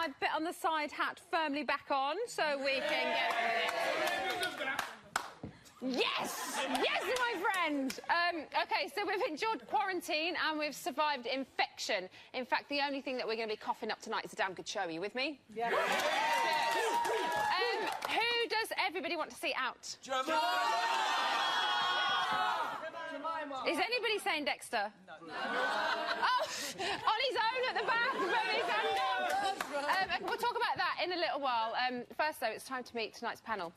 my bit on the side hat firmly back on so we can get with it. Yes! Yes, my friend! OK, so we've endured quarantine and we've survived infection. In fact, the only thing that we're going to be coughing up tonight is a damn good show. Are you with me? Yeah. Who does everybody want to see out? Jemima! Is anybody saying Dexter? No. Oh, on his own at the back, putting his hand up. We'll talk about that in a little while. First, though, it's time to meet tonight's panel.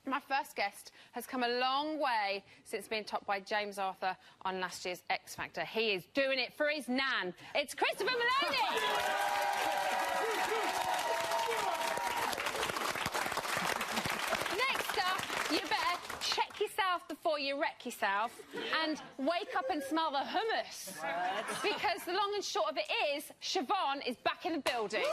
My first guest has come a long way since being topped by James Arthur on last year's X Factor. He is doing it for his nan. It's Christopher Maloney! Next up, you better check yourself before you wreck yourself and wake up and smell the hummus. Because the long and short of it is, Siobhan is back in the building.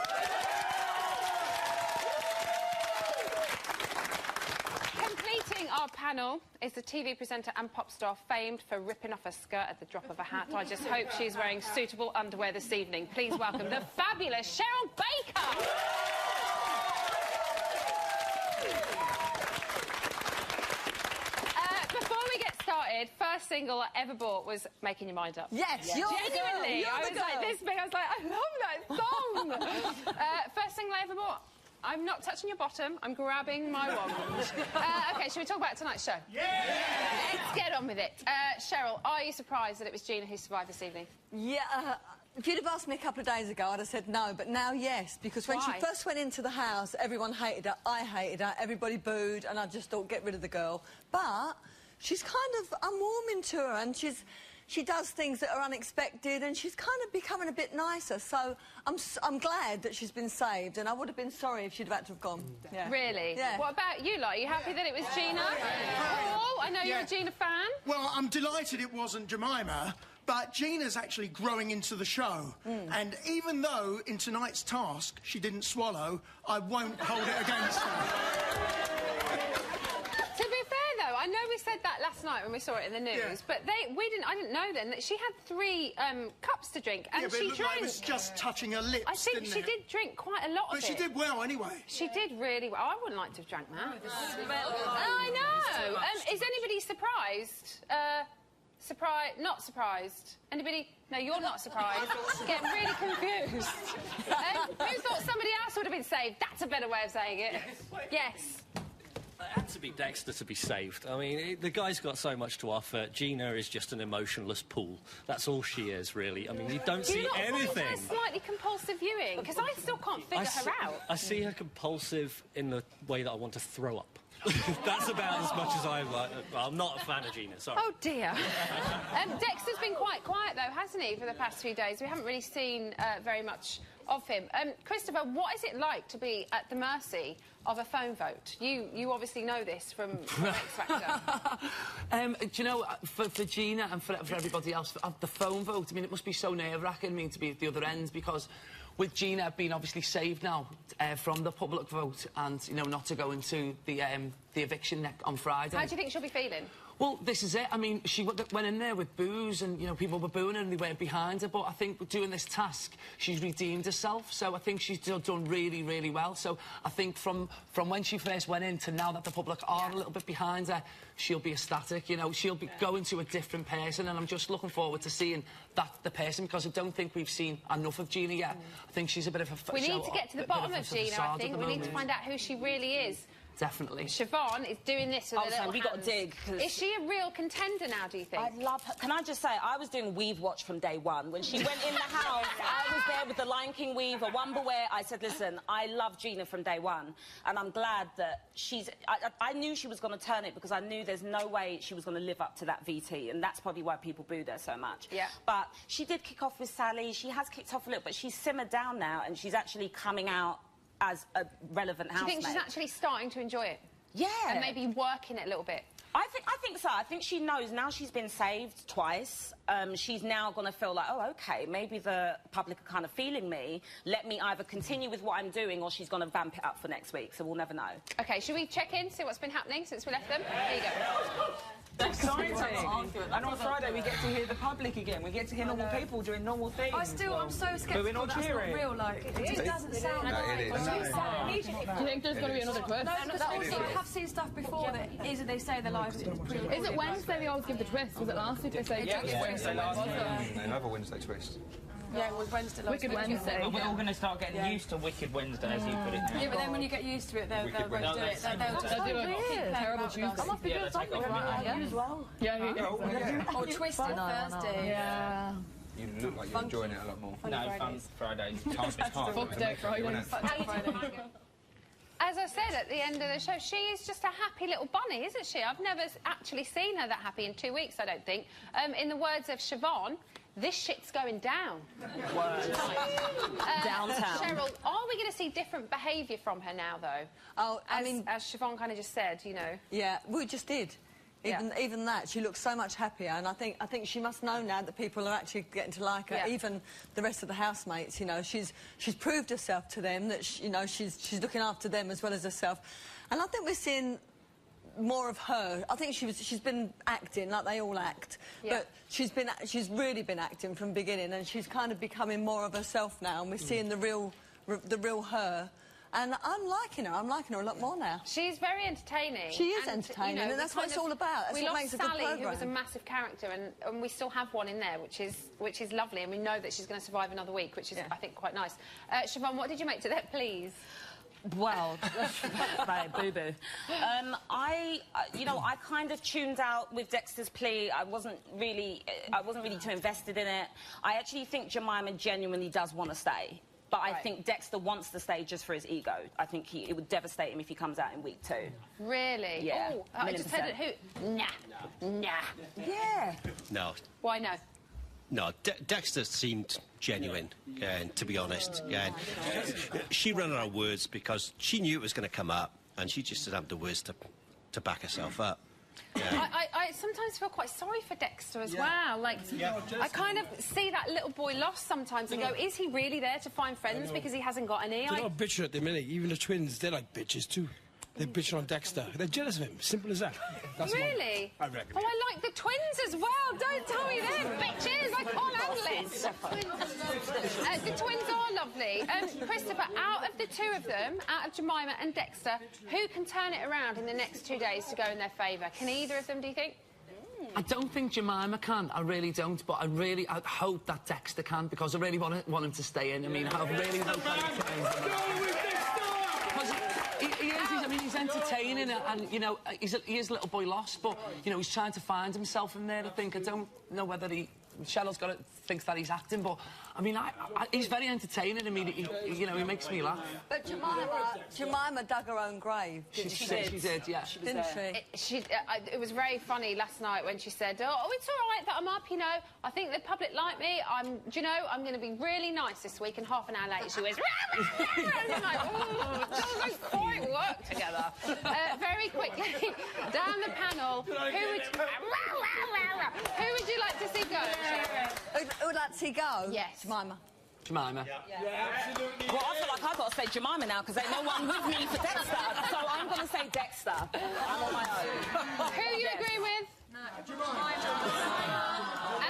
Completing our panel is the TV presenter and pop star famed for ripping off her skirt at the drop of a hat. I just hope she's wearing suitable underwear this evening. Please welcome the fabulous Cheryl Baker! Before we get started, first single I ever bought was Making Your Mind Up. Yes, you're genuinely. You're I was like this big. I was like, I love that song. First single I ever bought. I'm not touching your bottom, I'm grabbing my wand. OK, shall we talk about tonight's show? Yeah! Let's get on with it. Cheryl, are you surprised that it was Gina who survived this evening? Yeah, if you'd have asked me a couple of days ago, I'd have said no, but now yes, because when she first went into the house, everyone hated her, I hated her, everybody booed, and I just thought, get rid of the girl. But she's kind of, I'm warming to her, and she does things that are unexpected, and she's kind of becoming a bit nicer. So I'm glad that she's been saved, and I would have been sorry if she'd have had to have gone. Yeah. Really? Yeah. What about you lot? Are you happy that it was Gina? Paul, I know you're a Gina fan. Well, I'm delighted it wasn't Jemima, but Gina's actually growing into the show. And even though in tonight's task she didn't swallow, I won't hold it against her. To be fair, though, I know we said that last night when we saw it in the news, but I didn't know then that she had 3 cups to drink, and she drank. Like it was just touching her lips. I think she did drink quite a lot of it. But she did well anyway. She did really well. I wouldn't like to have drank that. I know. Is anybody surprised? Not surprised. Anybody? No, you're not surprised. Getting really confused. Who thought somebody else would have been saved? That's a better way of saying it. Yes. It had to be Dexter to be saved. I mean, the guy's got so much to offer. Gina is just an emotionless pool. That's all she is, really. I mean, you don't see anything. Find her slightly compulsive viewing? Because I still can't figure her out. I see her compulsive in the way that I want to throw up. That's about as much as I like. I'm not a fan of Gina, sorry. Oh, dear. Dexter's been quite quiet, though, hasn't he, for the past few days? We haven't really seen very much of him. Christopher, what is it like to be at the mercy of a phone vote? You obviously know this from X Factor. Do you know, for Gina and for everybody else, the phone vote, I mean, it must be so nerve-wracking, to be at the other end, because with Gina being obviously saved now from the public vote and, you know, not to go into the eviction on Friday. How do you think she'll be feeling? Well, this is it. I mean, she went in there with boos and, you know, people were booing her and they weren't behind her. But I think doing this task, she's redeemed herself. So I think she's done really, really well. So I think from when she first went in to now that the public are a little bit behind her, she'll be ecstatic, you know. She'll be going to a different person. And I'm just looking forward to seeing the person, because I don't think we've seen enough of Gina yet. I think she's a bit of a... We need to get to the bottom of Gina, I think. We need to find out who she really is. Definitely. Siobhan is doing this with her little we got to dig. Is she a real contender now, do you think? I love her. Can I just say, I was doing weave watch from day one. When she went in the house, I was there with the Lion King weave, a Wumba wear. I said, listen, I love Gina from day one. And I'm glad that she's... I knew she was going to turn it, because I knew there's no way she was going to live up to that VT. And that's probably why people booed her so much. Yeah. But she did kick off with Sally. She has kicked off a little, but she's simmered down now, and she's actually coming out as a relevant housemate. Do you think she's actually starting to enjoy it? Yeah. And maybe working it a little bit? I think so. I think she knows now she's been saved twice. She's now going to feel like, oh, OK, maybe the public are kind of feeling me. Let me either continue with what I'm doing, or she's going to vamp it up for next week, so we'll never know. OK, should we check in, see what's been happening since we left them? There you go. exciting. And on Friday we get to hear the public again. We get to hear normal people doing normal things. I'm so sceptical that's not real. Like, it just doesn't sound like it. Do you think there's going to be another twist? No, I have seen stuff before that they say they're live. Is it Wednesday they always give the twist? Was it last week they say? Yeah, it was Wednesday last week. Another Wednesday twist. Yeah, it was Wednesday last Wicked Wednesday. But we're all going to start getting used to Wicked Wednesday, as you put it now. Yeah, but then when you get used to it, they'll do it. They'll do a terrible Tuesday. I must be doing something right now as well. Yeah. Or Twist on Thursday. Yeah. You look like you're enjoying it a lot more. No, Fun Friday. It's hard. Fuck Day Friday. As I said at the end of the show, she is just a happy little bunny, isn't she? I've never actually seen her that happy in 2 weeks, I don't think. In the words of Siobhan, this shit's going down. Downtown. Cheryl, are we going to see different behaviour from her now, though? Oh, I mean... As Siobhan kind of just said, you know. Yeah, we just did. Even that, she looks so much happier, and I think she must know now that people are actually getting to like her. Yeah. Even the rest of the housemates, you know, she's proved herself to them that she's looking after them as well as herself, and I think we're seeing more of her. I think she's been acting like they all act, but she's really been acting from the beginning, and she's kind of becoming more of herself now, and we're seeing the real her. And I'm liking her. I'm liking her a lot more now. She's very entertaining. She is entertaining, and that's what it's all about. That's what makes a good programme. We lost Sally, who was a massive character, and we still have one in there, which is lovely, and we know that she's going to survive another week, which is, I think, quite nice. Siobhan, what did you make to that, please? Well, right, boo-boo. I kind of tuned out with Dexter's plea. I wasn't really too invested in it. I actually think Jemima genuinely does want to stay. But I think Dexter wants to stay just for his ego. I think it would devastate him if he comes out in week 2. Really? Yeah. Oh, I just said it. Who? Nah. Yeah. No. Why no? No, Dexter seemed genuine, to be honest. She ran out of words because she knew it was going to come up, and she just didn't have the words to back herself up. Yeah. I sometimes feel quite sorry for Dexter as well. Like, I kind of see that little boy lost sometimes and go, is he really there to find friends because he hasn't got any? They're not bitching at the minute. Even the twins, they're like bitches too. They're bitching on Dexter. They're jealous of him. Simple as that. That's really? I reckon. Oh, I like the twins as well. Don't tell me they're bitches. I can't handle it. The twins are lovely. Christopher, out of the two of them, out of Jemima and Dexter, who can turn it around in the next 2 days to go in their favour? Can either of them, do you think? I don't think Jemima can. I really don't. But I hope that Dexter can, because I really want him to stay in. I mean, I really hope that he can. He's entertaining, and you know, he is little boy lost, but you know, he's trying to find himself in there. I think I don't know whether Cheryl's thinks that he's acting, but I mean, he's very entertaining. I mean, he makes me laugh. But Jemima dug her own grave. She did, yeah. Didn't she? It was very funny last night when she said, "Oh, it's all right that I'm up. You know, I think the public like me. I'm going to be really nice this week." And half an hour later, she was, and I'm like, "Oh, it doesn't quite work together." Very quickly down the panel, who would you like to see go? Who would like to see go? Yes. Jemima. Yeah, absolutely. Well, I feel like I've got to say Jemima now because there's no one with me for Dexter. So I'm going to say Dexter. I'm on my own. Who you agree with? No.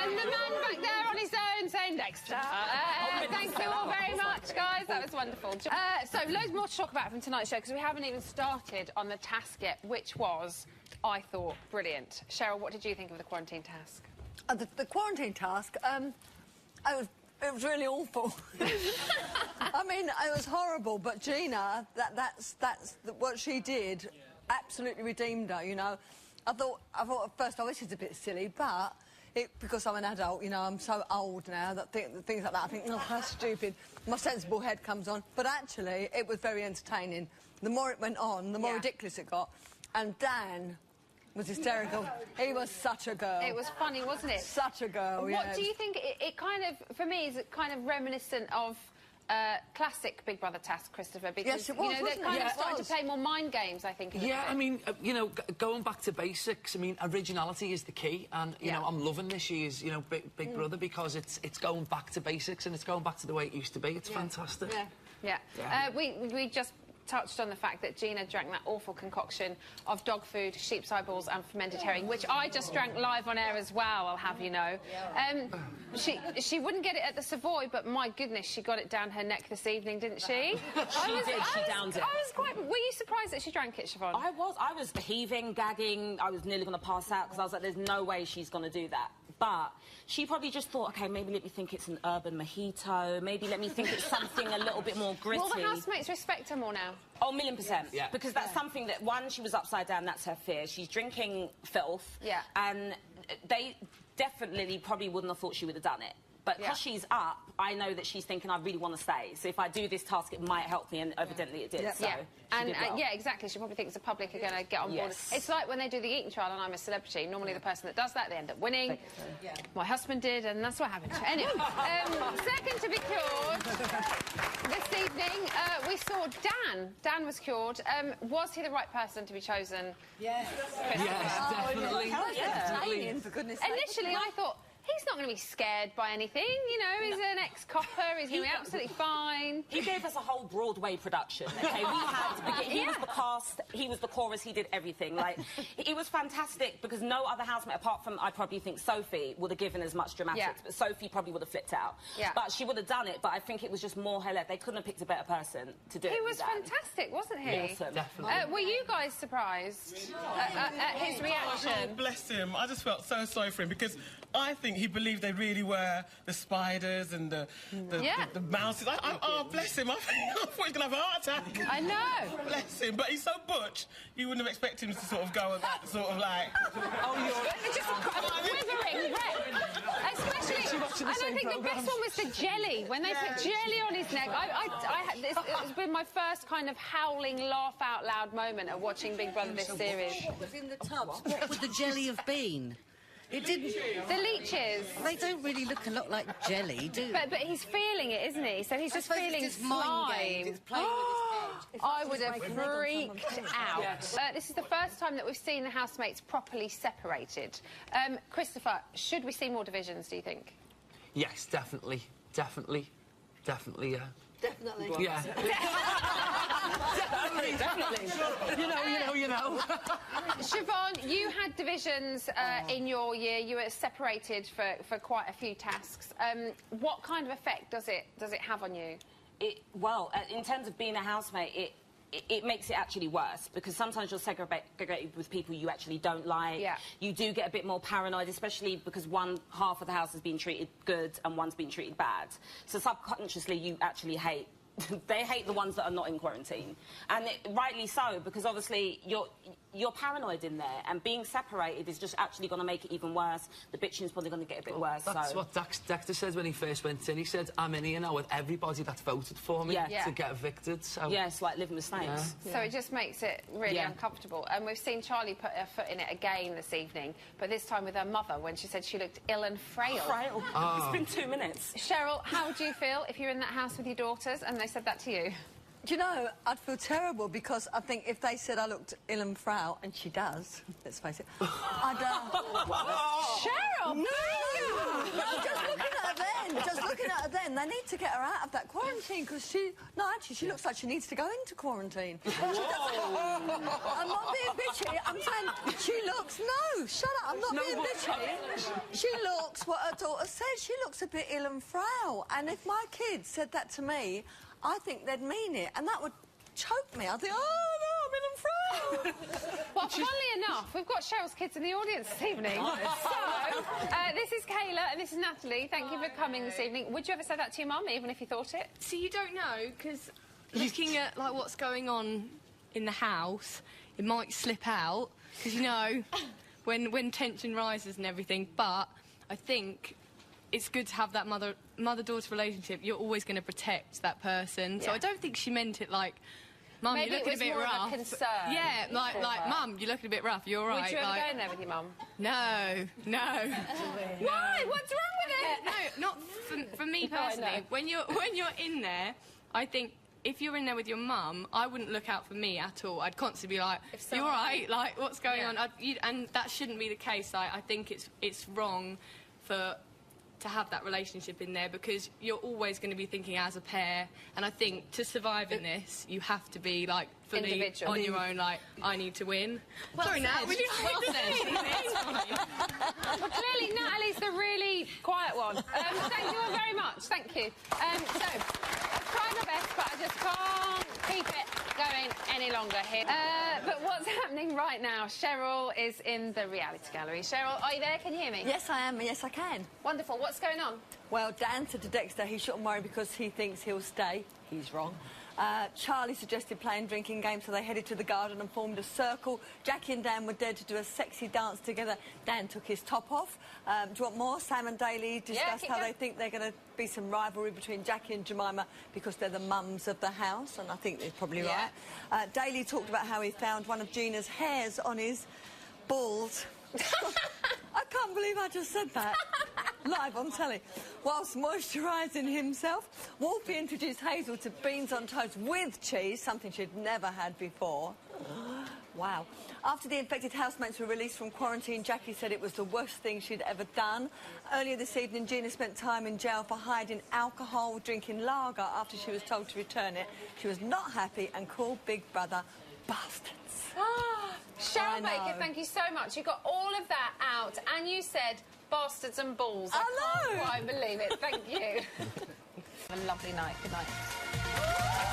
And the man back there on his own saying Dexter. Thank you all very much, guys. That was wonderful. So loads more to talk about from tonight's show because we haven't even started on the task yet, which was, I thought, brilliant. Cheryl, what did you think of the quarantine task? The quarantine task, it was really awful. I mean, it was horrible, but Gina, that's what she did, absolutely redeemed her, you know. I thought at first, this is a bit silly, but because I'm an adult, you know, I'm so old now that things like that, I think, oh, that's stupid. My sensible head comes on. But actually, it was very entertaining. The more it went on, the more ridiculous it got. And Dan was hysterical. He was such a girl. It was funny, wasn't it? Such a girl, What do you think? It kind of, for me, is kind of reminiscent of classic Big Brother task, Christopher, because yes, it was, you know, they're kind of starting to play more mind games, I think. I mean, you know, going back to basics. I mean, originality is the key, and you know, I'm loving this year's, you know, Big Brother because it's going back to basics and it's going back to the way it used to be. It's fantastic. Yeah. We just touched on the fact that Gina drank that awful concoction of dog food, sheep's eyeballs and fermented herring, which I just drank live on air as well, I'll have you know. She wouldn't get it at the Savoy, but my goodness, she got it down her neck this evening, didn't she? She downed it. I was quite... Were you surprised that she drank it, Siobhan? I was heaving, gagging. I was nearly going to pass out because I was like, there's no way she's going to do that. But she probably just thought, OK, maybe let me think it's an urban mojito. Maybe let me think it's something a little bit more gritty. Will the housemates respect her more now? Oh, 1,000,000%. Yeah. Because that's something that, one, she was upside down, that's her fear. She's drinking filth. Yeah. And they definitely probably wouldn't have thought she would have done it. But because she's up, I know that she's thinking, I really want to stay. So if I do this task, it might help me, and evidently it did. Yeah, so and yeah, exactly. She probably thinks the public are going to get on board. It's like when they do the eating trial and I'm a celebrity. Normally the person that does that, they end up winning. My husband did, and that's what happened. Anyway, second to be cured this evening, we saw Dan. Dan was cured. Was he the right person to be chosen? Yes. Yes, definitely. Definitely. For goodness sake. Initially, I thought, he's not going to be scared by anything, you know, he's an ex-copper, he's going to be absolutely fine. He gave us a whole Broadway production, OK? He was the cast, he was the chorus, he did everything. Like, it was fantastic because no other housemate, apart from, I probably think, Sophie, would have given as much dramatics, but Sophie probably would have flipped out. Yeah. But she would have done it, but I think it was just more her left. They couldn't have picked a better person to do it. He was fantastic, wasn't he? Awesome. Definitely. Were you guys surprised at his reaction? Oh, bless him. I just felt so sorry for him because I think he believed they really were the spiders and the mouses. Oh, bless him. I thought he was going to have a heart attack. I know. Bless him. But he's so butch, you wouldn't have expected him to sort of go with that sort of like... Just quivering, especially... And I think the best one was the jelly. When they put jelly on his neck, it's been my first kind of howling, laugh-out-loud moment of watching Big Brother this series. What was in the tubs? What would the jelly have been? It didn't... The leeches. They don't really look a lot like jelly, do they? But he's feeling it, isn't he? So he's just feeling it's mind games. It's playing with his head. I would have freaked out. This is the first time that we've seen the housemates properly separated. Christopher, should we see more divisions, do you think? Yes, definitely. Definitely. Definitely, yeah. Definitely. Yeah. Definitely. You know. Siobhan, you had divisions in your year. You were separated for quite a few tasks. What kind of effect does it have on you? Well, in terms of being a housemate, it makes it actually worse because sometimes you're segregated with people you actually don't like. Yeah. You do get a bit more paranoid, especially because one half of the house has been treated good and one's been treated bad. So subconsciously, you actually hate. They hate the ones that are not in quarantine, and rightly so because obviously you're paranoid in there, and being separated is just actually going to make it even worse. The bitching's probably going to get a bit worse. That's what Dexter said when he first went in. He said, "I'm in here now with everybody that's voted for me to get evicted." So yes, like living with snakes. Yeah. So it just makes it really uncomfortable. And we've seen Charlie put her foot in it again this evening, but this time with her mother when she said she looked ill and frail. Frail. Oh. It's been 2 minutes. Cheryl, how would you feel if you're in that house with your daughters and they said that to you? Do you know, I'd feel terrible because I think if they said I looked ill and frail, and she does, let's face it, I'd... Cheryl! No, just looking at her then, they need to get her out of that quarantine because she... No, actually, she looks like she needs to go into quarantine. I'm not being bitchy, I'm saying she looks... No, shut up, I'm not being bitchy. She looks what her daughter said, she looks a bit ill and frail. And if my kids said that to me, I think they'd mean it, and that would choke me. I'd think, oh, no, I'm in and frail. Well, funnily enough, we've got Cheryl's kids in the audience this evening. So, this is Kayla and this is Natalie. Thank you for coming this evening. Would you ever say that to your mum, even if you thought it? So you don't know, because looking at, like, what's going on in the house, it might slip out, because, you know, when tension rises and everything, but I think... it's good to have that mother-daughter relationship. You're always going to protect that person. So I don't think she meant it like, Mum, you're looking a bit rough. Maybe it was more of a concern. Yeah, like, Mum, you're looking a bit rough. You're all right. Would you ever go in there with your mum? No. Why? What's wrong with it? No, not for me personally. When you're in there, I think if you're in there with your mum, I wouldn't look out for me at all. I'd constantly be like, you all right? Like, what's going on? And that shouldn't be the case. I think it's wrong for to have that relationship in there because you're always going to be thinking as a pair, and I think to survive in this you have to be like fully individual on your own, like I need to win. Well Sorry, Nat, said. would you like to say Well, clearly Natalie's the really quiet one. Thank you all very much. Thank you. So, I'll try my best, but I just can't keep it going any longer here. But what's happening right now? Cheryl is in the reality gallery. Cheryl, are you there? Can you hear me? Yes, I am. Yes, I can. Wonderful. What's going on? Well, Dan said to Dexter he shouldn't worry because he thinks he'll stay. He's wrong. Charlie suggested playing drinking games, so they headed to the garden and formed a circle. Jackie and Dan were dared to do a sexy dance together. Dan took his top off. Do you want more? Sam and Daly discussed how they think they're going to be some rivalry between Jackie and Jemima because they're the mums of the house, and I think they're probably right. Daly talked about how he found one of Gina's hairs on his balls. I can't believe I just said that. Live on telly. Whilst moisturising himself, Wolfie introduced Hazel to beans on toast with cheese, something she'd never had before. Wow. After the infected housemates were released from quarantine, Jackie said it was the worst thing she'd ever done. Earlier this evening, Gina spent time in jail for hiding alcohol, drinking lager after she was told to return it. She was not happy and called Big Brother bastards. Cheryl Baker, thank you so much. You got all of that out, and you said bastards and balls. I can't quite believe it. Thank you. Have a lovely night. Good night.